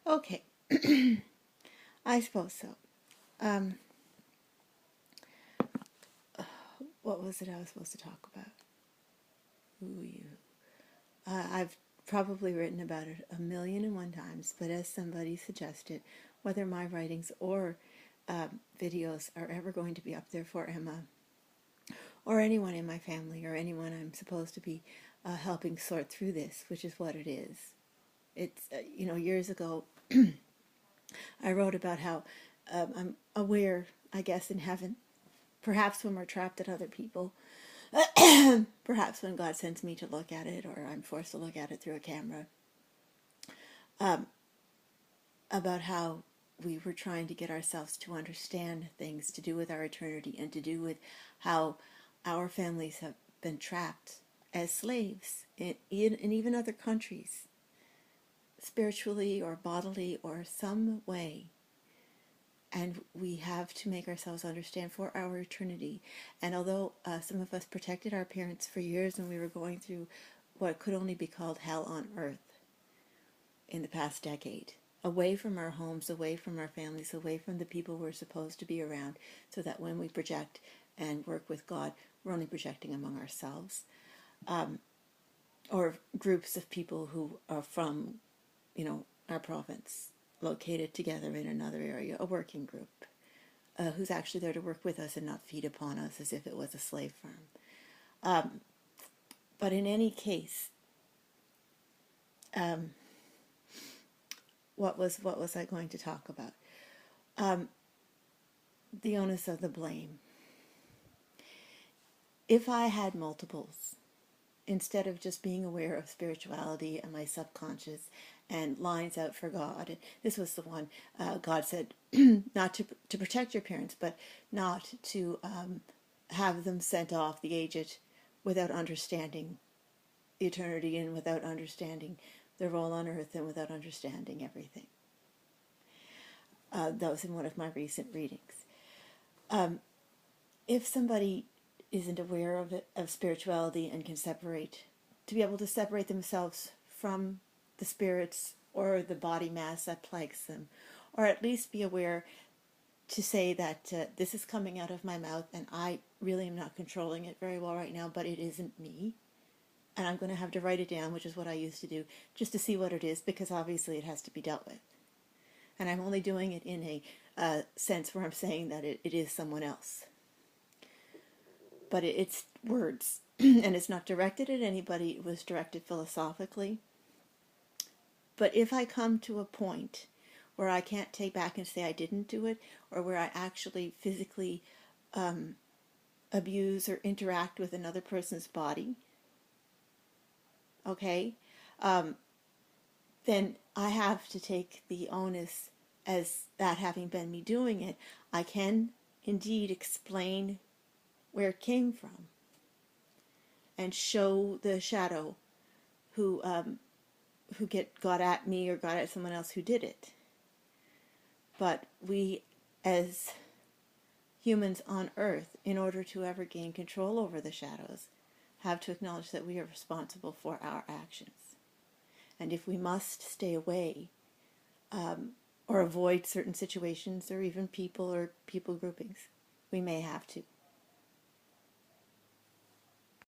Okay, I suppose so. What was it I was supposed to talk about? Ooh, you. I've probably written about it 1,000,001 times, but as somebody suggested, whether my writings or videos are ever going to be up there for Emma or anyone in my family or anyone I'm supposed to be helping sort through this, which is what it is. It's, years ago, I wrote about how I'm aware, I guess, in heaven, perhaps when we're trapped at other people, perhaps when God sends me to look at it or I'm forced to look at it through a camera, about how we were trying to get ourselves to understand things to do with our eternity and to do with how our families have been trapped as slaves in even other countries, spiritually or bodily or some way. And we have to make ourselves understand for our eternity. And although some of us protected our parents for years when we were going through what could only be called hell on earth in the past decade, away from our homes, away from our families, away from the people we're supposed to be around, so that when we project and work with God, we're only projecting among ourselves, or groups of people who are from, our province, located together in another area, a working group, who's actually there to work with us and not feed upon us as if it was a slave farm. But in any case, what was I going to talk about? The onus of the blame. If I had multiples, instead of just being aware of spirituality and my subconscious and lines out for God, and this was the one God said not to protect your parents, but not to have them sent off the aged without understanding the eternity and without understanding their role on earth and without understanding everything. That was in one of my recent readings. If somebody isn't aware of spirituality and can to be able to separate themselves from the spirits or the body mass that plagues them, or at least be aware to say that this is coming out of my mouth and I really am not controlling it very well right now, but it isn't me. And I'm going to have to write it down, which is what I used to do, just to see what it is, because obviously it has to be dealt with. And I'm only doing it in a sense where I'm saying that it is someone else. But it's words, and it's not directed at anybody. It was directed philosophically. But if I come to a point where I can't take back and say I didn't do it, or where I actually physically abuse or interact with another person's body, okay, then I have to take the onus as that having been me doing it. I can indeed explain where it came from and show the shadow who got at me or got at someone else who did it. But we, as humans on earth, in order to ever gain control over the shadows, have to acknowledge that we are responsible for our actions. And if we must stay away or avoid certain situations or even people or people groupings, we may have to.